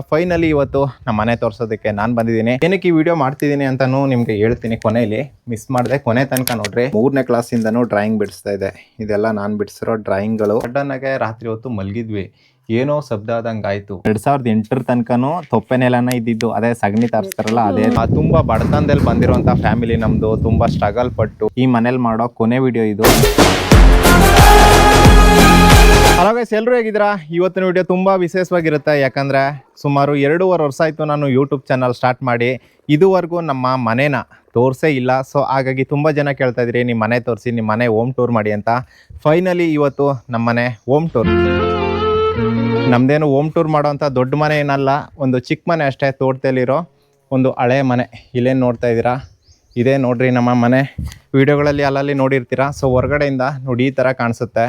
Finally ಇವತ್ತು ನಮ್ಮ ಮನೆ ತೋರಿಸೋದಕ್ಕೆ ನಾನು ಬಂದಿದ್ದೀನಿ. ಏನಕ್ಕೆ ಈ ವಿಡಿಯೋ ಮಾಡ್ತಿದ್ದೀನಿ ಅಂತಾನು ನಿಮ್ಗೆ ಹೇಳ್ತೀನಿ. ಕೊನೆಯಲ್ಲಿ ಮಿಸ್ ಮಾಡಿದೆ, ಕೊನೆ ತನಕ ನೋಡ್ರಿ. 3ನೇ ಕ್ಲಾಸಿಂದನೂ ಡ್ರಾಯಿಂಗ್ ಬಿಡಿಸ್ತಾ ಇದೆ. ಇದೆಲ್ಲ ನಾನು ಬಿಡಿಸಿರೋ ಡ್ರಾಯಿಂಗ್ಗಳು. ಸಡನ್ನಾಗೆ ರಾತ್ರಿ ಹೊತ್ತು ಮಲಗಿದ್ವಿ, ಏನೋ ಶಬ್ದ ಆದಂಗೆ ಆಯ್ತು. 2008 ತನಕನೂ ತೊಪ್ಪೆ ನೆಲನ ಇದ್ದಿದ್ದು, ಅದೇ ಸಗಣಿ ತರಿಸ್ತಾರಲ್ಲ ಅದೇ. ತುಂಬಾ ಬಡತನದಲ್ಲಿ ಬಂದಿರುವಂತ ಫ್ಯಾಮಿಲಿ ನಮ್ದು. ತುಂಬಾ ಸ್ಟ್ರಗಲ್ ಪಟ್ಟು ಈ ಮನೇಲಿ ಮಾಡೋ ಕೊನೆ ವಿಡಿಯೋ ಇದು. ಹಲೋ ಗೈಸ್, ಎಲ್ಲರೂ ಹೇಗಿದ್ದೀರಾ? ಇವತ್ತಿನ ವಿಡಿಯೋ ತುಂಬ ವಿಶೇಷವಾಗಿರುತ್ತೆ. ಯಾಕಂದರೆ ಸುಮಾರು 2.5 ವರ್ಷ ಆಯಿತು ನಾನು ಯೂಟ್ಯೂಬ್ ಚಾನಲ್ ಸ್ಟಾರ್ಟ್ ಮಾಡಿ. ಇದುವರೆಗೂ ನಮ್ಮ ಮನೇನ ತೋರಿಸೇ ಇಲ್ಲ. ಸೊ ಹಾಗಾಗಿ ತುಂಬ ಜನ ಕೇಳ್ತಾ ಇದ್ರಿ, ನಿಮ್ಮ ಮನೆ ತೋರಿಸಿ, ನಿಮ್ಮ ಮನೆ ಹೋಮ್ ಟೂರ್ ಮಾಡಿ ಅಂತ. ಫೈನಲಿ ಇವತ್ತು ನಮ್ಮ ಮನೆ ಹೋಮ್ ಟೂರ್. ನಮ್ಮದೇನು ಹೋಮ್ ಟೂರ್ ಮಾಡೋವಂಥ ದೊಡ್ಡ ಮನೆ ಏನಲ್ಲ, ಒಂದು ಚಿಕ್ಕ ಮನೆ ಅಷ್ಟೇ. ತೋಟದಲ್ಲಿರೋ ಒಂದು ಹಳೆ ಮನೆ. ಇಲ್ಲೇನು ನೋಡ್ತಾ ಇದ್ದೀರಾ, ಇದೇ ನೋಡ್ರಿ ನಮ್ಮ ಮನೆ. ವಿಡಿಯೋಗಳಲ್ಲಿ ಅಲ್ಲಲ್ಲಿ ನೋಡಿರ್ತೀರಾ. ಸೊ ಹೊರಗಡೆಯಿಂದ ನೋಡಿ ಈ ಥರ ಕಾಣಿಸುತ್ತೆ.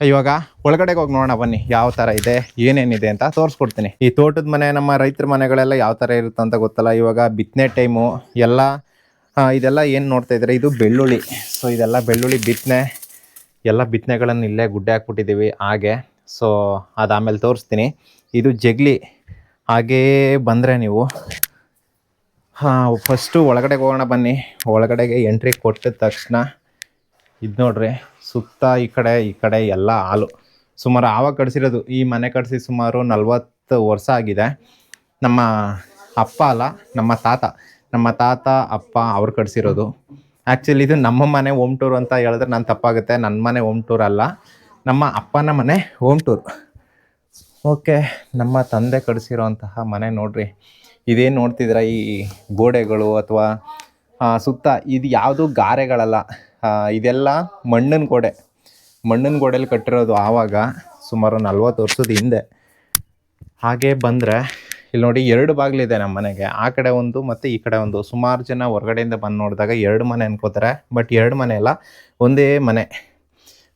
ಇವಾಗ ಒಳಗಡೆಗೆ ಹೋಗಿ ನೋಡೋಣ ಬನ್ನಿ, ಯಾವ ಥರ ಇದೆ, ಏನೇನಿದೆ ಅಂತ ತೋರಿಸ್ಕೊಡ್ತೀನಿ. ಈ ತೋಟದ ಮನೆ, ನಮ್ಮ ರೈತರ ಮನೆಗಳೆಲ್ಲ ಯಾವ ಥರ ಇರುತ್ತೆ ಅಂತ ಗೊತ್ತಲ್ಲ. ಇವಾಗ ಬಿತ್ತನೆ ಟೈಮು ಎಲ್ಲ. ಇದೆಲ್ಲ ಏನು ನೋಡ್ತಾ ಇದ್ದಾರೆ, ಇದು ಬೆಳ್ಳುಳ್ಳಿ. ಸೊ ಇದೆಲ್ಲ ಬೆಳ್ಳುಳ್ಳಿ ಬಿತ್ತನೆ, ಎಲ್ಲ ಬಿತ್ತನೆಗಳನ್ನು ಇಲ್ಲೇ ಗುಡ್ಡೆ ಹಾಕ್ಬಿಟ್ಟಿದ್ದೀವಿ ಹಾಗೆ. ಸೊ ಅದಾದಮೇಲೆ ತೋರಿಸ್ತೀನಿ. ಇದು ಜಗ್ಲಿ. ಹಾಗೇ ಬಂದರೆ ನೀವು ಫಸ್ಟು ಒಳಗಡೆಗೆ ಹೋಗೋಣ ಬನ್ನಿ. ಒಳಗಡೆಗೆ ಎಂಟ್ರಿ ಕೊಟ್ಟಿದ ತಕ್ಷಣ ಇದು ನೋಡ್ರಿ, ಸುತ್ತ ಈ ಕಡೆ ಎಲ್ಲ ಹಾಲು. ಸುಮಾರು ಆವಾಗ ಕಟ್ಸಿರೋದು. ಈ ಮನೆ ಕಟ್ಸಿ ಸುಮಾರು 40 ವರ್ಷ ಆಗಿದೆ. ನಮ್ಮ ಅಪ್ಪ ಅಲ್ಲ, ನಮ್ಮ ತಾತ ಅಪ್ಪ ಅವ್ರು ಕಟ್ಸಿರೋದು. ಆ್ಯಕ್ಚುಲಿ ಇದು ನಮ್ಮ ಮನೆ ಹೋಮ್ ಟೂರ್ ಅಂತ ಹೇಳಿದ್ರೆ ನಾನು ತಪ್ಪಾಗುತ್ತೆ. ನನ್ನ ಮನೆ ಹೋಮ್ ಟೂರ್ ಅಲ್ಲ, ನಮ್ಮ ಅಪ್ಪನ ಮನೆ ಹೋಮ್ ಟೂರ್. ಓಕೆ, ನಮ್ಮ ತಂದೆ ಕಟ್ಸಿರೋಂತಹ ಮನೆ ನೋಡ್ರಿ. ಇದೇನು ನೋಡ್ತಿದ್ದೀರಾ, ಈ ಗೋಡೆಗಳು ಅಥವಾ ಸುತ್ತ ಇದು ಯಾವುದು ಗಾರೆಗಳಲ್ಲ. ಇದೆಲ್ಲ ಮಣ್ಣಿನ ಗೋಡೆಯಲ್ಲಿ ಕಟ್ಟಿರೋದು. ಆವಾಗ ಸುಮಾರು 40 ವರ್ಷದ ಹಿಂದೆ. ಹಾಗೆ ಬಂದರೆ ಇಲ್ಲಿ ನೋಡಿ, 2 ಬಾಗಿಲಿದೆ ನಮ್ಮ ಮನೆಗೆ. ಆ ಕಡೆ ಒಂದು ಮತ್ತು ಈ ಕಡೆ ಒಂದು. ಸುಮಾರು ಜನ ಹೊರಗಡೆಯಿಂದ ಬಂದು ನೋಡಿದಾಗ 2 ಮನೆ ಅನ್ಕೋತಾರೆ, ಬಟ್ 2 ಮನೆ ಅಲ್ಲ, ಒಂದೇ ಮನೆ.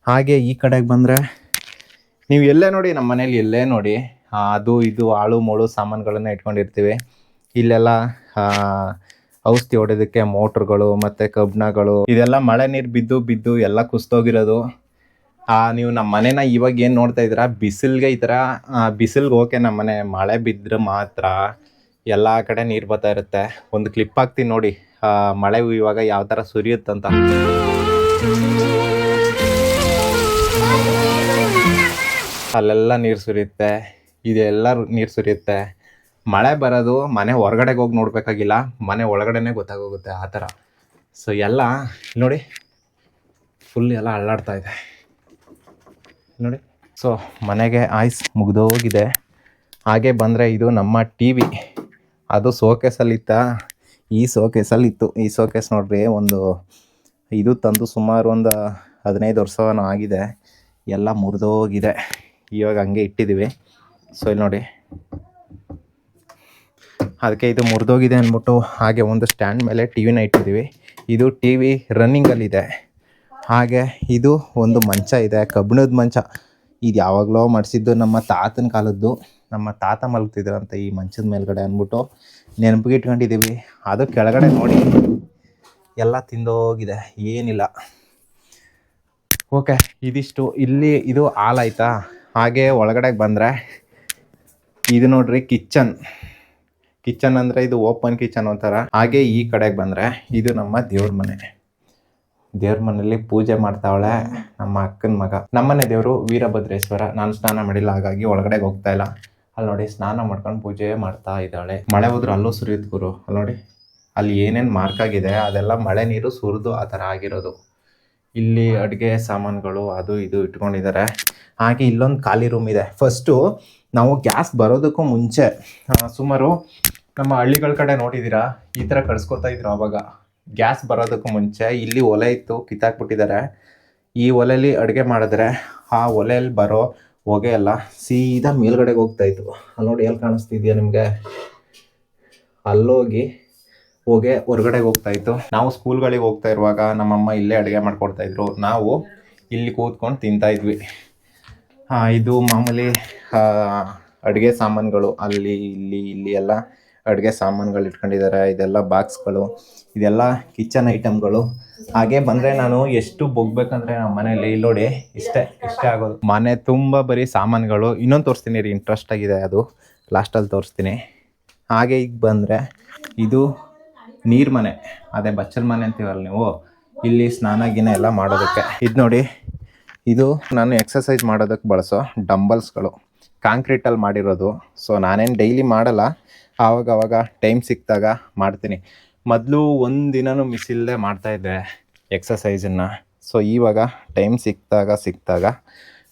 ಹಾಗೆ ಈ ಕಡೆಗೆ ಬಂದರೆ ನೀವು ಎಲ್ಲೇ ನೋಡಿ, ನಮ್ಮ ಮನೇಲಿ ಎಲ್ಲೇ ನೋಡಿ ಅದು ಇದು ಆಳು ಮೂಳು ಸಾಮಾನುಗಳನ್ನು ಇಟ್ಕೊಂಡಿರ್ತೀವಿ. ಇಲ್ಲೆಲ್ಲ ಔಷಧಿ ಹೊಡೆಯೋದಕ್ಕೆ ಮೋಟ್ರುಗಳು ಮತ್ತು ಕಬ್ಬಿಣಗಳು, ಇದೆಲ್ಲ ಮಳೆ ನೀರು ಬಿದ್ದು ಎಲ್ಲ ಕುಸ್ತೋಗಿರೋದು. ನೀವು ನಮ್ಮ ಮನೇನ ಇವಾಗ ಏನು ನೋಡ್ತಾ ಇದ್ದೀರಾ, ಬಿಸಿಲಿಗೆ ಈ ಥರ ಬಿಸಿಲಿಗೆ ಓಕೆ. ನಮ್ಮ ಮನೆ ಮಳೆ ಬಿದ್ದರೆ ಮಾತ್ರ ಎಲ್ಲ ಕಡೆ ನೀರು ಬರ್ತಾ ಇರುತ್ತೆ. ಒಂದು ಕ್ಲಿಪ್ ಹಾಕ್ತೀನಿ ನೋಡಿ, ಮಳೆ ಇವಾಗ ಯಾವ ಥರ ಸುರಿಯುತ್ತಂತ. ಅಲ್ಲೆಲ್ಲ ನೀರು ಸುರಿಯುತ್ತೆ, ಇದೆಲ್ಲ ನೀರು ಸುರಿಯುತ್ತೆ. ಮಳೆ ಬರೋದು ಮನೆ ಹೊರಗಡೆಗೆ ಹೋಗಿ ನೋಡಬೇಕಾಗಿಲ್ಲ, ಮನೆ ಒಳಗಡೆನೇ ಗೊತ್ತಾಗೋಗುತ್ತೆ ಆ ಥರ. ಸೊ ಎಲ್ಲ ನೋಡಿ, ಫುಲ್ ಎಲ್ಲ ಅಳ್ಳಾಡ್ತಾ ಇದೆ ನೋಡಿ. ಸೊ ಮನೆಗೆ ಆಯ್ಸ್ ಮುಗಿದೋಗಿದೆ. ಹಾಗೆ ಬಂದರೆ ಇದು ನಮ್ಮ ಟಿ ವಿ. ಅದು ಸೋಕೇಸಲ್ಲಿತ್ತ, ಈ ಸೋಕೇಸಲ್ಲಿತ್ತು. ಈ ಸೋಕೇಸ್ ನೋಡ್ರಿ, ಒಂದು ಇದು ತಂದು ಸುಮಾರು ಒಂದು 15 ವರ್ಷನೂ ಆಗಿದೆ. ಎಲ್ಲ ಮುರಿದೋಗಿದೆ. ಇವಾಗ ಹಂಗೆ ಇಟ್ಟಿದ್ದೀವಿ. ಸೊ ಇಲ್ಲಿ ನೋಡಿ, ಅದಕ್ಕೆ ಇದು ಮುರಿದೋಗಿದೆ ಅಂದ್ಬಿಟ್ಟು ಹಾಗೆ ಒಂದು ಸ್ಟ್ಯಾಂಡ್ ಮೇಲೆ ಟಿ ವಿನ ಇಟ್ಟಿದ್ದೀವಿ. ಇದು ಟಿ ವಿ ರನ್ನಿಂಗಲ್ಲಿದೆ. ಹಾಗೆ ಇದು ಒಂದು ಮಂಚ ಇದೆ, ಕಬ್ಬಿಣದ ಮಂಚ. ಇದು ಯಾವಾಗಲೋ ಮಾಡಿಸಿದ್ದು, ನಮ್ಮ ತಾತನ ಕಾಲದ್ದು. ನಮ್ಮ ತಾತ ಮಲಗ್ತಿದ್ರಂತೆ ಈ ಮಂಚದ ಮೇಲ್ಗಡೆ ಅಂದ್ಬಿಟ್ಟು ನೆನಪಿಗೆ ಇಟ್ಕೊಂಡಿದ್ದೀವಿ. ಅದು ಕೆಳಗಡೆ ನೋಡಿ ಎಲ್ಲ ತಿಂದೋಗಿದೆ, ಏನಿಲ್ಲ. ಓಕೆ, ಇದಿಷ್ಟು. ಇಲ್ಲಿ ಇದು ಹಾಲ್ ಆಯಿತಾ. ಹಾಗೆ ಒಳಗಡೆಗೆ ಬಂದರೆ ಇದು ನೋಡ್ರಿ, ಕಿಚನ್ ಅಂದರೆ ಇದು ಓಪನ್ ಕಿಚನ್ ಒಂಥರ. ಹಾಗೆ ಈ ಕಡೆಗೆ ಬಂದರೆ ಇದು ನಮ್ಮ ದೇವ್ರ ಮನೆಯಲ್ಲಿ ಪೂಜೆ ಮಾಡ್ತಾವಳೆ ನಮ್ಮ ಅಕ್ಕನ ಮಗ. ನಮ್ಮನೆ ದೇವರು ವೀರಭದ್ರೇಶ್ವರ. ನಾನು ಸ್ನಾನ ಮಾಡಿಲ್ಲ, ಹಾಗಾಗಿ ಒಳಗಡೆಗೆ ಹೋಗ್ತಾ ಇಲ್ಲ. ಅಲ್ಲಿ ನೋಡಿ, ಸ್ನಾನ ಮಾಡ್ಕೊಂಡು ಪೂಜೆ ಮಾಡ್ತಾ ಇದ್ದಾಳೆ. ಮಳೆ ಹೋದ್ರೆ ಅಲ್ಲೂ ಸುರಿಯುತ್ತೆ ಗುರು. ಅಲ್ಲಿ ನೋಡಿ, ಅಲ್ಲಿ ಏನೇನು ಮಾರ್ಕ್ ಆಗಿದೆ ಅದೆಲ್ಲ ಮಳೆ ನೀರು ಸುರಿದು ಆ ಥರ ಆಗಿರೋದು. ಇಲ್ಲಿ ಅಡುಗೆ ಸಾಮಾನುಗಳು ಅದು ಇದು ಇಟ್ಕೊಂಡಿದ್ದಾರೆ. ಹಾಗೆ ಇಲ್ಲೊಂದು ಖಾಲಿ ರೂಮ್ ಇದೆ. ಫಸ್ಟು ನಾವು ಗ್ಯಾಸ್ ಬರೋದಕ್ಕೂ ಮುಂಚೆ ಸುಮಾರು ನಮ್ಮ ಹಳ್ಳಿಗಳ ಕಡೆ ನೋಡಿದ್ದೀರಾ, ಈ ಥರ ಕಟ್ಸ್ಕೊತಾ ಇದ್ರು. ಆವಾಗ ಗ್ಯಾಸ್ ಬರೋದಕ್ಕೂ ಮುಂಚೆ ಇಲ್ಲಿ ಒಲೆ ಇತ್ತು, ಕಿತ್ತಾಕ್ಬಿಟ್ಟಿದ್ದಾರೆ. ಈ ಒಲೆಯಲ್ಲಿ ಅಡುಗೆ ಮಾಡಿದ್ರೆ ಆ ಒಲೆಯಲ್ಲಿ ಬರೋ ಹೊಗೆ ಎಲ್ಲ ಸೀದಾ ಮೇಲ್ಗಡೆಗೆ ಹೋಗ್ತಾಯಿತ್ತು. ಅಲ್ಲಿ ನೋಡಿ, ಎಲ್ಲಿ ಕಾಣಿಸ್ತಿದ್ಯಾ ನಿಮಗೆ, ಅಲ್ಲೋಗಿ ಹೊಗೆ ಹೊರಗಡೆಗೆ ಹೋಗ್ತಾಯಿತ್ತು. ನಾವು ಸ್ಕೂಲ್ಗಳಿಗೆ ಹೋಗ್ತಾ ಇರುವಾಗ ನಮ್ಮಮ್ಮ ಇಲ್ಲೇ ಅಡುಗೆ ಮಾಡ್ಕೊಡ್ತಾಯಿದ್ರು. ನಾವು ಇಲ್ಲಿ ಕೂತ್ಕೊಂಡು ತಿಂತಾಯಿದ್ವಿ. ಇದು ಮಾಮೂಲಿ ಅಡುಗೆ ಸಾಮಾನುಗಳು. ಅಲ್ಲಿ ಇಲ್ಲಿ ಎಲ್ಲ ಅಡುಗೆ ಸಾಮಾನುಗಳು ಇಟ್ಕೊಂಡಿದ್ದಾರೆ. ಇದೆಲ್ಲ ಬಾಕ್ಸ್ಗಳು, ಇದೆಲ್ಲ ಕಿಚನ್ ಐಟಮ್ಗಳು. ಹಾಗೆ ಬಂದರೆ ನಾನು ಎಷ್ಟು ಬೊಗ್ಬೇಕಂದ್ರೆ ನಮ್ಮ ಮನೇಲಿ ಇಲ್ಲಿ ನೋಡಿ ಇಷ್ಟೇ ಆಗೋದು. ಮನೆ ತುಂಬ ಬರೀ ಸಾಮಾನುಗಳು. ಇನ್ನೊಂದು ತೋರಿಸ್ತೀನಿ ರೀ, ಇಂಟ್ರೆಸ್ಟ್ ಆಗಿದೆ. ಅದು ಲಾಸ್ಟಲ್ಲಿ ತೋರಿಸ್ತೀನಿ. ಹಾಗೆ ಈಗ ಬಂದರೆ ಇದು ನೀರು ಮನೆ, ಅದೇ ಬಚ್ಚಲ ಮನೆ ಅಂತೀವಲ್ಲ ನೀವು, ಇಲ್ಲಿ ಸ್ನಾನ ಗಿನ ಎಲ್ಲ ಮಾಡೋದಕ್ಕೆ. ಇದು ನೋಡಿ, ಇದು ನಾನು ಎಕ್ಸಸೈಸ್ ಮಾಡೋದಕ್ಕೆ ಬಳಸೋ ಡಂಬಲ್ಸ್ಗಳು, ಕಾಂಕ್ರೀಟಲ್ಲಿ ಮಾಡಿರೋದು. ಸೊ ನಾನೇನು ಡೈಲಿ ಮಾಡಲ್ಲ, ಆವಾಗವಾಗ ಟೈಮ್ ಸಿಕ್ಕಿದಾಗ ಮಾಡ್ತೀನಿ. ಮೊದಲು ಒಂದು ದಿನವೂ ಮಿಸ್ ಇಲ್ಲದೆ ಮಾಡ್ತಾಯಿದ್ದೆ ಎಕ್ಸಸೈಸನ್ನು. ಸೊ ಇವಾಗ ಟೈಮ್ ಸಿಕ್ಕಿದಾಗ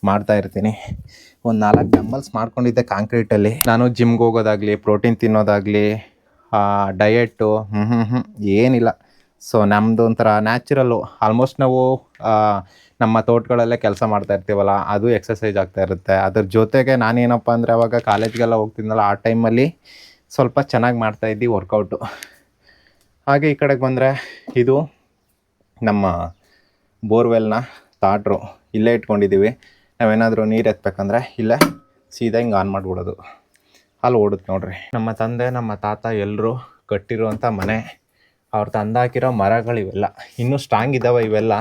ಮಾಡ್ತಾಯಿರ್ತೀನಿ. ಒಂದು 4 ಡಂಬಲ್ಸ್ ಮಾಡ್ಕೊಂಡಿದ್ದೆ ಕಾಂಕ್ರೀಟಲ್ಲಿ. ನಾನು ಜಿಮ್ಗೆ ಹೋಗೋದಾಗಲಿ, ಪ್ರೋಟೀನ್ ತಿನ್ನೋದಾಗಲಿ, ಡಯೆಟ್ಟು ಏನಿಲ್ಲ. ಸೊ ನಮ್ಮದು ಒಂಥರ ನ್ಯಾಚುರಲ್ಲು. ಆಲ್ಮೋಸ್ಟ್ ನಾವು ನಮ್ಮ ತೋಟಗಳಲ್ಲೇ ಕೆಲಸ ಮಾಡ್ತಾ ಇರ್ತೀವಲ್ಲ, ಅದು ಎಕ್ಸಸೈಸ್ ಆಗ್ತಾ ಇರುತ್ತೆ. ಅದ್ರ ಜೊತೆಗೆ ನಾನೇನಪ್ಪ ಅಂದರೆ ಅವಾಗ ಕಾಲೇಜ್ಗೆಲ್ಲ ಹೋಗ್ತಿದ್ನಲ್ಲ, ಆ ಟೈಮಲ್ಲಿ ಸ್ವಲ್ಪ ಚೆನ್ನಾಗಿ ಮಾಡ್ತಾಯಿದ್ದಿ ವರ್ಕೌಟು. ಹಾಗೆ ಈ ಕಡೆಗೆ ಬಂದರೆ ಇದು ನಮ್ಮ ಬೋರ್ವೆಲ್ನ ತಾಟ್ರು ಇಲ್ಲೇ ಇಟ್ಕೊಂಡಿದ್ದೀವಿ. ನಾವೇನಾದರೂ ನೀರು ಎತ್ತಬೇಕಂದ್ರೆ ಇಲ್ಲೇ ಸೀದಾ ಹಿಂಗೆ ಆನ್ ಮಾಡಿಬಿಡೋದು, ಅಲ್ಲಿ ಓಡುತ್ತೆ ನೋಡ್ರಿ. ನಮ್ಮ ತಂದೆ ನಮ್ಮ ತಾತ ಎಲ್ಲರೂ ಕಟ್ಟಿರುವಂಥ ಮನೆ, ಅವ್ರು ತಂದಾಕಿರೋ ಮರಗಳು ಇವೆಲ್ಲ ಇನ್ನೂ ಸ್ಟ್ರಾಂಗ್ ಇದ್ದಾವೆ. ಇವೆಲ್ಲ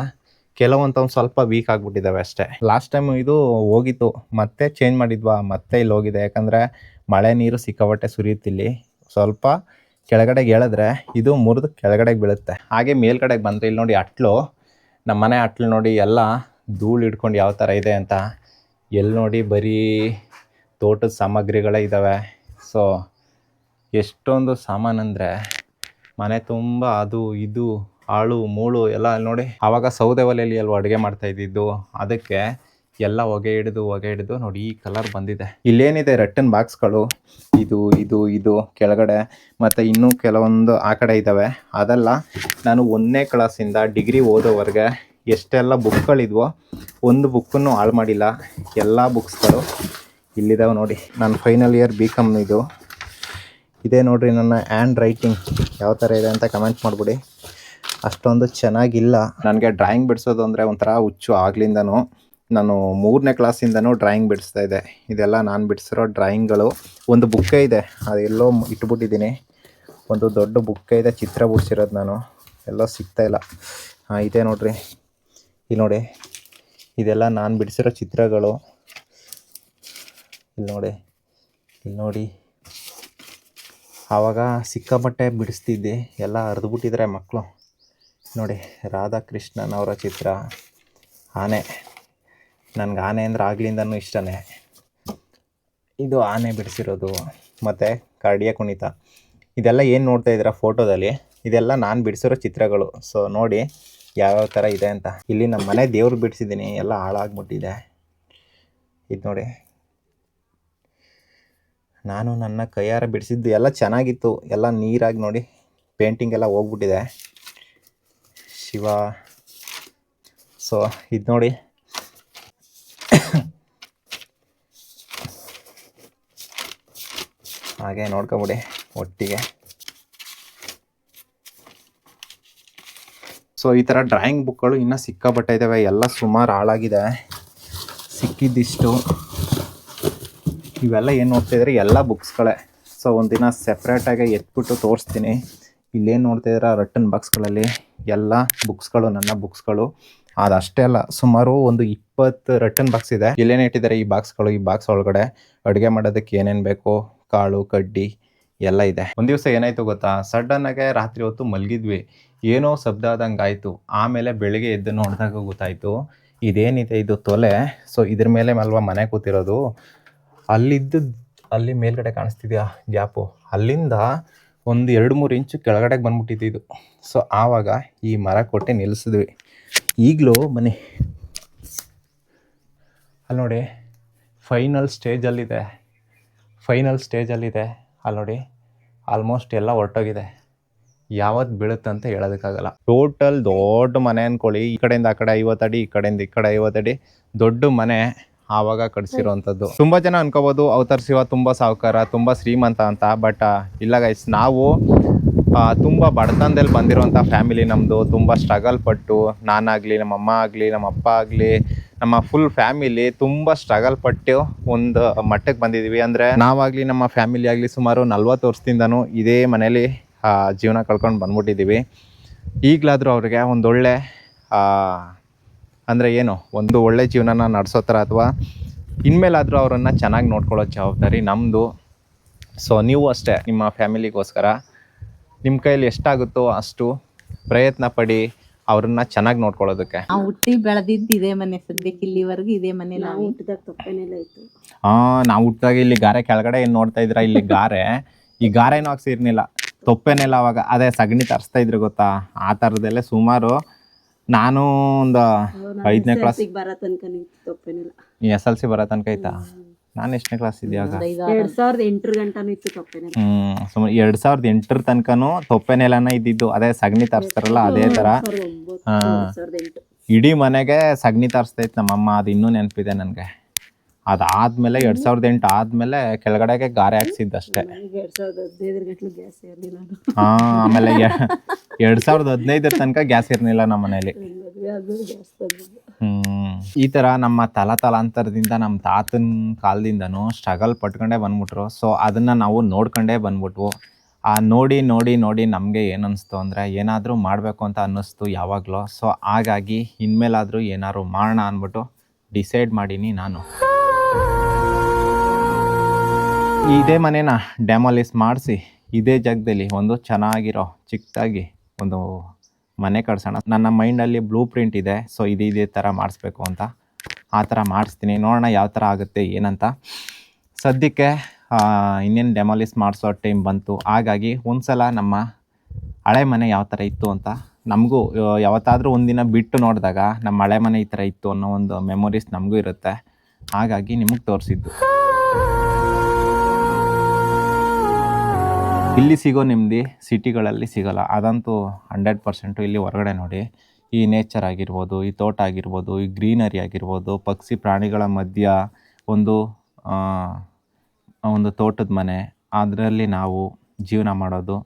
ಕೆಲವೊಂದು ಸ್ವಲ್ಪ ವೀಕ್ ಆಗಿಬಿಟ್ಟಿದ್ದಾವೆ ಅಷ್ಟೇ. ಲಾಸ್ಟ್ ಟೈಮ್ ಇದು ಹೋಗಿತ್ತು, ಮತ್ತೆ ಚೇಂಜ್ ಮಾಡಿದ್ವಾ, ಮತ್ತೆ ಇಲ್ಲಿ ಹೋಗಿದೆ. ಯಾಕಂದರೆ ಮಳೆ ನೀರು ಸಿಕ್ಕಾಪಟ್ಟೆ ಸುರಿಯುತ್ತಿಲ್ಲಿ. ಸ್ವಲ್ಪ ಕೆಳಗಡೆಗೆ ಹೇಳಿದ್ರೆ ಇದು ಮುರಿದು ಕೆಳಗಡೆಗೆ ಬೀಳುತ್ತೆ. ಹಾಗೆ ಮೇಲ್ಗಡೆಗೆ ಬಂದರೆ ಇಲ್ಲಿ ನೋಡಿ ಅಟ್ಲು, ನಮ್ಮ ಮನೆ ಅಟ್ಲು ನೋಡಿ ಎಲ್ಲ ಧೂಳು ಹಿಡ್ಕೊಂಡು ಯಾವ ಥರ ಇದೆ ಅಂತ. ಎಲ್ಲಿ ನೋಡಿ ಬರೀ ತೋಟದ ಸಾಮಗ್ರಿಗಳೇ ಇದ್ದಾವೆ. ಸೊ ಎಷ್ಟೊಂದು ಸಾಮಾನು ಅಂದರೆ ಮನೆ ತುಂಬ ಅದು ಇದು ಆಳು ಮೂಳು ಎಲ್ಲ. ಅಲ್ಲಿ ನೋಡಿ, ಆವಾಗ ಸೌದೆ ಒಲೆಯಲ್ಲಿ ಅಲ್ವ ಅಡುಗೆ ಮಾಡ್ತಾ ಇದ್ದಿದ್ದು, ಅದಕ್ಕೆ ಎಲ್ಲ ಹೊಗೆ ಹಿಡಿದು ನೋಡಿ ಈ ಕಲರ್ ಬಂದಿದೆ. ಇಲ್ಲೇನಿದೆ ರಟ್ಟನ್ ಬಾಕ್ಸ್ಗಳು, ಇದು ಕೆಳಗಡೆ ಮತ್ತು ಇನ್ನೂ ಕೆಲವೊಂದು ಆ ಕಡೆ ಇದ್ದಾವೆ. ಅದೆಲ್ಲ ನಾನು 1ನೇ ಕ್ಲಾಸಿಂದ ಡಿಗ್ರಿ ಓದೋವರೆಗೆ ಎಷ್ಟೆಲ್ಲ ಬುಕ್ಗಳಿದ್ವೋ ಒಂದು ಬುಕ್ಕನ್ನು ಹಾಳು ಮಾಡಿಲ್ಲ. ಎಲ್ಲ ಬುಕ್ಸ್ಗಳು ಇಲ್ಲಿದ್ದಾವೆ ನೋಡಿ. ನಾನು ಫೈನಲ್ ಇಯರ್ BCom ಇದು. ಇದೇ ನೋಡಿರಿ ನನ್ನ ಹ್ಯಾಂಡ್ ರೈಟಿಂಗ್ ಯಾವ ಥರ ಇದೆ ಅಂತ ಕಮೆಂಟ್ ಮಾಡಿಬಿಡಿ. ಅಷ್ಟೊಂದು ಚೆನ್ನಾಗಿಲ್ಲ. ನನಗೆ ಡ್ರಾಯಿಂಗ್ ಬಿಡಿಸೋದು ಅಂದರೆ ಒಂಥರ ಹುಚ್ಚು. ಆಗ್ಲಿಂದನೂ ನಾನು 3ನೇ ಕ್ಲಾಸಿಂದನೂ ಡ್ರಾಯಿಂಗ್ ಬಿಡಿಸ್ತಾ ಇದ್ದೆ. ಇದೆಲ್ಲ ನಾನು ಬಿಡಿಸಿರೋ ಡ್ರಾಯಿಂಗ್ಗಳು. ಒಂದು ಬುಕ್ಕೇ ಇದೆ, ಅದೆಲ್ಲೋ ಇಟ್ಬಿಟ್ಟಿದ್ದೀನಿ. ಒಂದು ದೊಡ್ಡ ಬುಕ್ಕೇ ಇದೆ, ಚಿತ್ರ ಬಿಡಿಸಿರೋದು ನಾನು, ಎಲ್ಲೋ ಸಿಗ್ತಾಯಿಲ್ಲ. ಇದೇ ನೋಡಿರಿ, ಇಲ್ಲಿ ನೋಡಿ, ಇದೆಲ್ಲ ನಾನು ಬಿಡಿಸಿರೋ ಚಿತ್ರಗಳು. ಇಲ್ಲಿ ನೋಡಿ ಆವಾಗ ಸಿಕ್ಕಾಪಟ್ಟೆ ಬಿಡಿಸ್ತಿದ್ದೆ, ಎಲ್ಲ ಹರಿದ್ಬಿಟ್ಟಿದ್ರೆ ಮಕ್ಕಳು. ನೋಡಿ, ರಾಧಾಕೃಷ್ಣನ್ ಅವರ ಚಿತ್ರ, ಆನೆ. ನನಗೆ ಆನೆ ಅಂದರೆ ಆಗ್ಲಿಂದನೂ ಇಷ್ಟನೇ. ಇದು ಆನೆ ಬಿಡಿಸಿರೋದು, ಮತ್ತು ಕರಡಿಯ ಕುಣಿತ. ಇದೆಲ್ಲ ಏನು ನೋಡ್ತಾ ಇದ್ದೀರಾ ಫೋಟೋದಲ್ಲಿ, ಇದೆಲ್ಲ ನಾನು ಬಿಡಿಸಿರೋ ಚಿತ್ರಗಳು. ಸೊ ನೋಡಿ ಯಾವ್ಯಾವ ಥರ ಇದೆ ಅಂತ. ಇಲ್ಲಿ ನಮ್ಮ ಮನೆ ದೇವ್ರು ಬಿಡಿಸಿದ್ದೀನಿ, ಎಲ್ಲ ಹಾಳಾಗ್ಬಿಟ್ಟಿದೆ. ಇದು ನೋಡಿ, ನಾನು ನನ್ನ ಕೈಯಾರ ಬಿಡಿಸಿದ್ದು ಎಲ್ಲ ಚೆನ್ನಾಗಿತ್ತು, ಎಲ್ಲ ನೀರಾಗಿ ನೋಡಿ ಪೇಂಟಿಂಗ್ ಎಲ್ಲ ಹೋಗ್ಬಿಟ್ಟಿದೆ. ಶಿವ. ಸೊ ಇದು ನೋಡಿ, ಹಾಗೆ ನೋಡ್ಕೊಬಿಡಿ ಒಟ್ಟಿಗೆ. ಸೊ ಈ ಥರ ಡ್ರಾಯಿಂಗ್ ಬುಕ್ಗಳು ಇನ್ನೂ ಸಿಕ್ಕಾಪಟ್ಟೆ ಇದ್ದಾವೆ. ಎಲ್ಲ ಸುಮಾರು ಹಾಳಾಗಿದೆ. ಸಿಕ್ಕಿದ್ದಿಷ್ಟು ಇವೆಲ್ಲ ಏನು ನೋಡ್ತಾಯಿದ್ರೆ ಎಲ್ಲ ಬುಕ್ಸ್ಗಳೇ. ಸೊ ಒಂದಿನ ಸೆಪ್ರೇಟಾಗಿ ಎತ್ಬಿಟ್ಟು ತೋರಿಸ್ತೀನಿ. ಇಲ್ಲೇನು ನೋಡ್ತಾಯಿದ್ರೆ ರಟ್ಟನ್ ಬಾಕ್ಸ್ಗಳಲ್ಲಿ ಎಲ್ಲ ಬುಕ್ಸ್ಗಳು, ನನ್ನ ಬುಕ್ಸ್ಗಳು. ಅದಷ್ಟೇ ಅಲ್ಲ, ಸುಮಾರು ಒಂದು 20 ರಟ್ಟನ್ ಬಾಕ್ಸ್ ಇದೆ. ಇಲ್ಲೇನು ಇಟ್ಟಿದ್ದಾರೆ ಈ ಬಾಕ್ಸ್ಗಳು. ಈ ಬಾಕ್ಸ್ ಒಳಗಡೆ ಅಡುಗೆ ಮಾಡೋದಕ್ಕೆ ಏನೇನು ಬೇಕು, ಕಾಳು ಕಡ್ಡಿ ಎಲ್ಲ ಇದೆ. ಒಂದು ದಿವಸ ಏನಾಯಿತು ಗೊತ್ತಾ, ಸಡನ್ನಾಗೆ ರಾತ್ರಿ ಹೊತ್ತು ಮಲಗಿದ್ವಿ, ಏನೋ ಶಬ್ದ ಆದಂಗೆ ಆಯಿತು. ಆಮೇಲೆ ಬೆಳಿಗ್ಗೆ ಎದ್ದು ನೋಡಿದಾಗ ಗೊತ್ತಾಯಿತು ಇದೇನಿದೆ, ಇದು ತೊಲೆ. ಸೊ ಇದ್ರ ಮೇಲೆ ಅಲ್ವಾ ಮನೆ ಕೂತಿರೋದು. ಅಲ್ಲಿ ಮೇಲ್ಗಡೆ ಕಾಣಿಸ್ತಿದ್ಯಾ ಗ್ಯಾಪು, ಅಲ್ಲಿಂದ ಒಂದು 2-3 ಇಂಚು ಕೆಳಗಡೆಗೆ ಬಂದ್ಬಿಟ್ಟಿದ್ದು. ಸೊ ಆವಾಗ ಈ ಮರ ಕೊಟ್ಟು ನಿಲ್ಲಿಸಿದ್ವಿ. ಈಗಲೂ ಬನ್ನಿ, ಅಲ್ಲಿ ನೋಡಿ ಫೈನಲ್ ಸ್ಟೇಜಲ್ಲಿದೆ. ಅಲ್ಲಿ ನೋಡಿ ಆಲ್ಮೋಸ್ಟ್ ಎಲ್ಲ ಹೊರಟೋಗಿದೆ. ಯಾವತ್ತು ಬೀಳುತ್ತೆ ಅಂತ ಹೇಳೋದಕ್ಕಾಗಲ್ಲ. ಟೋಟಲ್ ದೊಡ್ಡ ಮನೆ ಅಂದ್ಕೊಳ್ಳಿ. ಈ ಕಡೆಯಿಂದ ಆ ಕಡೆ 50 ಅಡಿ, ಈ ಕಡೆಯಿಂದ ಈ ಕಡೆ 50 ಅಡಿ ದೊಡ್ಡ ಮನೆ ಆವಾಗ ಕಟ್ಸಿರೋವಂಥದ್ದು. ತುಂಬ ಜನ ಅನ್ಕೋಬೋದು ಅವತಾರ್ ಶಿವ ತುಂಬ ಸಾಹುಕಾರ, ತುಂಬ ಶ್ರೀಮಂತ ಅಂತ. ಬಟ್ ಇಲ್ಲ ಗೈಸ್, ನಾವು ತುಂಬ ಬಡತನದಲ್ಲಿ ಬಂದಿರೋಂಥ ಫ್ಯಾಮಿಲಿ ನಮ್ಮದು. ತುಂಬ ಸ್ಟ್ರಗಲ್ ಪಟ್ಟು, ನಾನಾಗಲಿ, ನಮ್ಮ ಅಮ್ಮ ಆಗಲಿ, ನಮ್ಮ ಅಪ್ಪ ಆಗಲಿ, ನಮ್ಮ ಫುಲ್ ಫ್ಯಾಮಿಲಿ ತುಂಬ ಸ್ಟ್ರಗಲ್ ಪಟ್ಟು ಒಂದು ಮಟ್ಟಕ್ಕೆ ಬಂದಿದ್ದೀವಿ. ಅಂದರೆ ನಾವಾಗಲಿ, ನಮ್ಮ ಫ್ಯಾಮಿಲಿ ಆಗಲಿ ಸುಮಾರು 40 ವರ್ಷದಿಂದನೂ ಇದೇ ಮನೇಲಿ ಜೀವನ ಕಳ್ಕೊಂಡು ಬಂದ್ಬಿಟ್ಟಿದ್ದೀವಿ. ಈಗಲಾದರೂ ಅವ್ರಿಗೆ ಒಂದೊಳ್ಳೆ ಅಂದರೆ ಏನು, ಒಂದು ಒಳ್ಳೆ ಜೀವನನ ನಡೆಸೋ ಥರ, ಅಥವಾ ಇನ್ಮೇಲಾದರೂ ಅವರನ್ನು ಚೆನ್ನಾಗಿ ನೋಡ್ಕೊಳ್ಳೋ ಜವಾಬ್ದಾರಿ ನಮ್ಮದು. ಸೊ ನೀವು ಅಷ್ಟೇ ನಿಮ್ಮ ಫ್ಯಾಮಿಲಿಗೋಸ್ಕರ ನಿಮ್ಮ ಕೈಯಲ್ಲಿ ಎಷ್ಟಾಗುತ್ತೋ ಅಷ್ಟು ಪ್ರಯತ್ನ ಪಡಿ ಅವ್ರನ್ನ ಚೆನ್ನಾಗಿ ನೋಡ್ಕೊಳ್ಳೋದಕ್ಕೆ. ನಾವು ಹುಟ್ಟಿ ಬೆಳೆದಿದ್ದು ಇದೇ ಮನೆ, ಸದ್ಯಕ್ಕೆ ಇಲ್ಲಿವರೆಗೂ ಇದೇ ಮನೆ. ನಾವು ಹುಟ್ಟಿದಾಗ ತೊಪ್ಪೆನೆಲ್ಲ ಇತ್ತು. ನಾವು ಹುಟ್ಟಿದಾಗ ಇಲ್ಲಿ ಗಾರೆ ಕೆಳಗಡೆ ಏನು ನೋಡ್ತಾ ಇದ್ರ, ಇಲ್ಲಿ ಗಾರೆ, ಈ ಗಾರೆನೂ ಹಾಕ್ಸಿರ್ನಿಲ್ಲ, ತೊಪ್ಪೆನೆಲ್ಲ ಅವಾಗ ಅದೇ ಸಗಣಿ ತರಿಸ್ತಾ ಇದ್ರು ಗೊತ್ತಾ, ಆ ಥರದಲ್ಲೇ ಸುಮಾರು. ನಾನು ಒಂದು 5ನೇ ಕ್ಲಾಸ್ ಬರೋ ತನಕ ತೊಪ್ಪೆನೆಲ್ಲ, SLC ಬರೋ ತನಕ ಆಯ್ತಾ. ನಾನು ಎಷ್ಟನೇ ಕ್ಲಾಸ್ ಇದೆಯಾಗ 2008 ಗಂಟನೂ ಇತ್ತು ತೊಪ್ಪೆನೆಲ್ಲ. ಸುಮಾರು 2008 ತನಕನೂ ತೊಪ್ಪೆನೆಲ್ಲನ ಇದ್ದಿದ್ದು, ಅದೇ ಸಗಣಿ ತರಿಸ್ತಾರಲ್ಲ ಅದೇ ಥರ. ಇಡೀ ಮನೆಗೆ ಸಗಣಿ ತರಿಸ್ತಾ ಇತ್ತು ನಮ್ಮಮ್ಮ, ಅದು ಇನ್ನೂ ನೆನಪಿದೆ ನನಗೆ. ಅದಾದ್ಮೇಲೆ 2008 ಆದ್ಮೇಲೆ ಕೆಳಗಡೆಗೆ ಗಾರೆ ಹಾಕ್ಸಿದ್ದಷ್ಟೇ. 2015 ಗ್ಯಾಸ್ ಇರಲಿಲ್ಲ. ಆಮೇಲೆ 2015 ತನಕ ಗ್ಯಾಸ್ ಇರಲಿಲ್ಲ ನಮ್ಮ ಮನೇಲಿ. ಈ ಥರ ನಮ್ಮ ತಲಾಂತರದಿಂದ ನಮ್ಮ ತಾತನ ಕಾಲದಿಂದನೂ ಸ್ಟ್ರಗಲ್ ಪಟ್ಕೊಂಡೇ ಬಂದ್ಬಿಟ್ರು. ಸೊ ಅದನ್ನು ನಾವು ನೋಡ್ಕೊಂಡೇ ಬಂದ್ಬಿಟ್ವು. ನೋಡಿ ನೋಡಿ ನೋಡಿ ನಮಗೆ ಏನನ್ನಿಸ್ತು ಅಂದರೆ ಏನಾದರೂ ಮಾಡಬೇಕು ಅಂತ ಅನ್ನಿಸ್ತು ಯಾವಾಗಲೂ. ಸೊ ಹಾಗಾಗಿ ಇನ್ಮೇಲಾದರೂ ಏನಾದ್ರು ಮಾಡೋಣ ಅಂದ್ಬಿಟ್ಟು ಡಿಸೈಡ್ ಮಾಡೀನಿ ನಾನು. ಇದೇ ಮನೇನ ಡೆಮಾಲಿಸ್ ಮಾಡಿಸಿ ಇದೇ ಜಾಗದಲ್ಲಿ ಒಂದು ಚೆನ್ನಾಗಿರೋ ಚಿಕ್ಕದಾಗಿ ಒಂದು ಮನೆ ಕಟ್ಸೋಣ. ನನ್ನ ಮೈಂಡಲ್ಲಿ ಬ್ಲೂ ಪ್ರಿಂಟ್ ಇದೆ. ಸೊ ಇದೇ ಥರ ಮಾಡಿಸ್ಬೇಕು ಅಂತ, ಆ ಥರ ಮಾಡಿಸ್ತೀನಿ. ನೋಡೋಣ ಯಾವ ಥರ ಆಗುತ್ತೆ ಏನಂತ. ಸದ್ಯಕ್ಕೆ ಇನ್ನೇನು ಡೆಮಾಲಿಸ್ ಮಾಡಿಸೋ ಟೈಮ್ ಬಂತು. ಹಾಗಾಗಿ ಒಂದ್ಸಲ ನಮ್ಮ ಹಳೆ ಮನೆ ಯಾವ ಥರ ಇತ್ತು ಅಂತ ನಮಗೂ ಯಾವತ್ತಾದರೂ ಒಂದಿನ ಬಿಟ್ಟು ನೋಡಿದಾಗ ನಮ್ಮ ಹಳೆ ಮನೆ ಈ ಥರ ಇತ್ತು ಅನ್ನೋ ಒಂದು ಮೆಮೊರೀಸ್ ನಮಗೂ ಇರುತ್ತೆ. ಹಾಗಾಗಿ ನಿಮಗೆ ತೋರಿಸಿದ್ದು. ಇಲ್ಲಿ ಸಿಗೋ ನೆಮ್ಮದಿ ಸಿಟಿಗಳಲ್ಲಿ ಸಿಗೋಲ್ಲ, ಅದಂತೂ 100%. ಇಲ್ಲಿ ಹೊರಗಡೆ ನೋಡಿ, ಈ ನೇಚರ್ ಆಗಿರ್ಬೋದು, ಈ ತೋಟ ಆಗಿರ್ಬೋದು, ಈ ಗ್ರೀನರಿ ಆಗಿರ್ಬೋದು, ಪಕ್ಷಿ ಪ್ರಾಣಿಗಳ ಮಧ್ಯ ಒಂದು ತೋಟದ ಮನೆ, ಅದರಲ್ಲಿ ನಾವು ಜೀವನ ಮಾಡೋದು.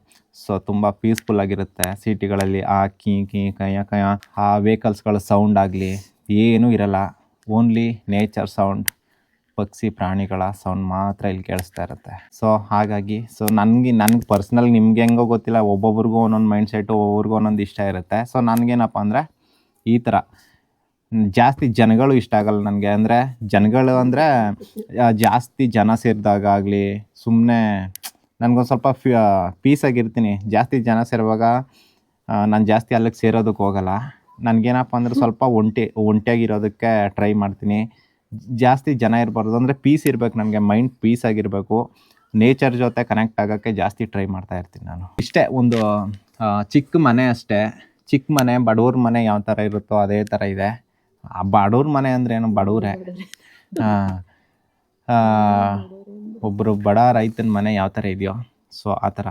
ಸೊ ತುಂಬ ಪೀಸ್ಫುಲ್ಲಾಗಿರುತ್ತೆ. ಸಿಟಿಗಳಲ್ಲಿ ಆ ಕೀ ಕಯ ಆ ವೆಹಿಕಲ್ಸ್ಗಳ ಸೌಂಡ್ ಆಗಲಿ ಏನೂ ಇರಲ್ಲ. ಓನ್ಲಿ ನೇಚರ್ ಸೌಂಡ್, ಪಕ್ಷಿ ಪ್ರಾಣಿಗಳ ಸೌಂಡ್ ಮಾತ್ರ ಇಲ್ಲಿ ಕೇಳಿಸ್ತಾ ಇರುತ್ತೆ. ಸೊ ಹಾಗಾಗಿ ನನಗೆ ಪರ್ಸ್ನಲ್, ನಿಮ್ಗೆ ಹೆಂಗೋ ಗೊತ್ತಿಲ್ಲ, ಒಬ್ಬೊಬ್ರಿಗೂ ಒಂದೊಂದು ಮೈಂಡ್ಸೆಟ್ಟು, ಒಬ್ಬೊಬ್ರಿಗೂ ಒಂದೊಂದು ಇಷ್ಟ ಇರುತ್ತೆ. ಸೊ ನನಗೇನಪ್ಪ ಅಂದರೆ ಈ ಥರ ಜಾಸ್ತಿ ಜನಗಳು ಇಷ್ಟ ಆಗಲ್ಲ ನನಗೆ. ಅಂದರೆ ಜನಗಳು ಅಂದರೆ ಜಾಸ್ತಿ ಜನ ಸೇರಿದಾಗ ಆಗಲಿ, ಸುಮ್ಮನೆ ನನಗೊಂದು ಸ್ವಲ್ಪ ಪೀಸಾಗಿರ್ತೀನಿ. ಜಾಸ್ತಿ ಜನ ಸೇರುವಾಗ ನಾನು ಜಾಸ್ತಿ ಅಲ್ಲಿಗೆ ಸೇರೋದಕ್ಕೆ ಹೋಗಲ್ಲ. ನನಗೇನಪ್ಪ ಅಂದರೆ ಸ್ವಲ್ಪ ಒಂಟಿಯಾಗಿರೋದಕ್ಕೆ ಟ್ರೈ ಮಾಡ್ತೀನಿ. ಜಾಸ್ತಿ ಜನ ಇರಬಾರ್ದು, ಅಂದರೆ ಪೀಸ್ ಇರಬೇಕು, ನನಗೆ ಮೈಂಡ್ ಪೀಸ್ ಆಗಿರಬೇಕು. ನೇಚರ್ ಜೊತೆ ಕನೆಕ್ಟ್ ಆಗೋಕ್ಕೆ ಜಾಸ್ತಿ ಟ್ರೈ ಮಾಡ್ತಾ ಇರ್ತೀನಿ ನಾನು. ಇಷ್ಟೇ ಒಂದು ಚಿಕ್ಕ ಮನೆ ಅಷ್ಟೇ. ಚಿಕ್ಕ ಮನೆ, ಬಡವ್ರ ಮನೆ ಯಾವ ಥರ ಇರುತ್ತೋ ಅದೇ ಥರ ಇದೆ. ಬಡವ್ರ ಮನೆ ಅಂದರೆ ಏನು, ಬಡವರೇ. ಒಬ್ಬರು ಬಡ ರೈತನ ಮನೆ ಯಾವ ಥರ ಇದೆಯೋ, ಸೊ ಆ ಥರ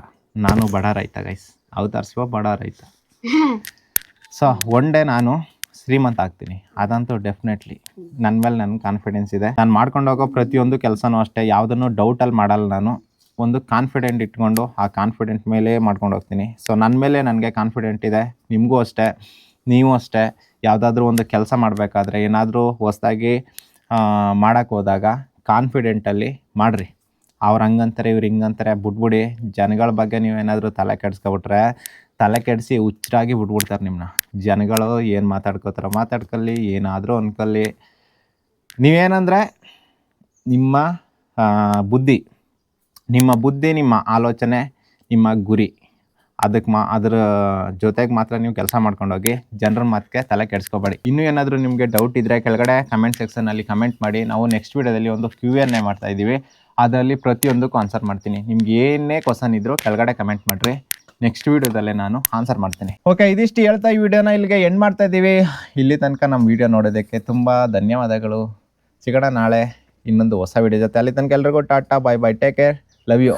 ನಾನು ಬಡ ರೈತ ಗೈಸ್. ಅವತರಿಸುವ ಬಡ ರೈತ. ಸೊ ಒನ್ ಡೇ ನಾನು ಶ್ರೀಮಂತ ಆಗ್ತೀನಿ, ಅದಂತೂ ಡೆಫಿನೆಟ್ಲಿ. ನನ್ನ ಮೇಲೆ ನನಗೆ ಕಾನ್ಫಿಡೆನ್ಸ್ ಇದೆ. ನಾನು ಮಾಡ್ಕೊಂಡು ಹೋಗೋ ಪ್ರತಿಯೊಂದು ಕೆಲಸನೂ ಅಷ್ಟೇ, ಯಾವುದನ್ನು ಡೌಟಲ್ಲಿ ಮಾಡಲ್ಲ. ನಾನು ಒಂದು ಕಾನ್ಫಿಡೆಂಟ್ ಇಟ್ಕೊಂಡು ಆ ಕಾನ್ಫಿಡೆಂಟ್ ಮೇಲೆ ಮಾಡ್ಕೊಂಡು ಹೋಗ್ತೀನಿ. ಸೊ ನನ್ನ ಮೇಲೆ ನನಗೆ ಕಾನ್ಫಿಡೆಂಟ್ ಇದೆ. ನಿಮಗೂ ಅಷ್ಟೇ, ನೀವು ಅಷ್ಟೇ. ಯಾವುದಾದ್ರೂ ಒಂದು ಕೆಲಸ ಮಾಡಬೇಕಾದ್ರೆ, ಏನಾದರೂ ಹೊಸದಾಗಿ ಮಾಡೋಕ್ಕೆ ಹೋದಾಗ ಕಾನ್ಫಿಡೆಂಟಲ್ಲಿ ಮಾಡಿರಿ. ಅವ್ರು ಹಂಗಂತಾರೆ, ಇವ್ರು ಹಿಂಗಂತಾರೆ ಬಿಟ್ಬಿಡಿ. ಜನಗಳ ಬಗ್ಗೆ ನೀವೇನಾದರೂ ತಲೆ ಕೆಡಿಸ್ಕೊಬಿಟ್ರೆ, ತಲೆ ಕೆಡಿಸಿ ಹುಚ್ಚರಾಗಿ ಬಿಟ್ಬಿಡ್ತಾರೆ ನಿಮ್ಮನ್ನ. ಜನಗಳು ಏನು ಮಾತಾಡ್ಕೋತಾರೋ ಮಾತಾಡ್ಕೊಳ್ಳಿ, ಏನಾದರೂ ಅನ್ಕೊಳ್ಳಿ. ನೀವೇನಂದರೆ ನಿಮ್ಮ ಬುದ್ಧಿ, ನಿಮ್ಮ ಆಲೋಚನೆ, ನಿಮ್ಮ ಗುರಿ, ಅದರ ಜೊತೆಗೆ ಮಾತ್ರ ನೀವು ಕೆಲಸ ಮಾಡ್ಕೊಂಡೋಗಿ. ಜನರ ಮಾತಿಗೆ ತಲೆ ಕೆಡಿಸ್ಕೋಬೇಡಿ. ಇನ್ನೂ ಏನಾದರೂ ನಿಮಗೆ ಡೌಟ್ ಇದ್ದರೆ ಕೆಳಗಡೆ ಕಮೆಂಟ್ ಸೆಕ್ಷನಲ್ಲಿ ಕಮೆಂಟ್ ಮಾಡಿ. ನಾವು ನೆಕ್ಸ್ಟ್ ವೀಡಿಯೋದಲ್ಲಿ ಒಂದು Q&A ಮಾಡ್ತಾಯಿದ್ದೀವಿ. ಅದರಲ್ಲಿ ಪ್ರತಿಯೊಂದಕ್ಕೂ ಆನ್ಸರ್ ಮಾಡ್ತೀನಿ. ನಿಮ್ಗೆ ಏನೇ ಕ್ವಶನ್ ಇದ್ದರೂ ಕೆಳಗಡೆ ಕಮೆಂಟ್ ಮಾಡಿರಿ. ನೆಕ್ಸ್ಟ್ ವೀಡಿಯೋದಲ್ಲೇ ನಾನು ಆನ್ಸರ್ ಮಾಡ್ತೀನಿ. ಓಕೆ, ಇದಿಷ್ಟು ಹೇಳ್ತಾ ಈ ವಿಡಿಯೋನ ಇಲ್ಲಿಗೆ ಎಂಡ್ ಮಾಡ್ತಾ ಇದ್ದೀವಿ. ಇಲ್ಲಿ ತನಕ ನಮ್ಮ ವಿಡಿಯೋ ನೋಡೋದಕ್ಕೆ ತುಂಬ ಧನ್ಯವಾದಗಳು. ಸಿಗೋಣ ನಾಳೆ ಇನ್ನೊಂದು ಹೊಸ ವಿಡಿಯೋ ಜೊತೆ. ಅಲ್ಲಿ ತನಕ ಎಲ್ರಿಗೂ ಟಾಟಾ, ಬಾಯ್ ಬಾಯ್, ಟೇಕ್ ಕೇರ್, ಲವ್ ಯು.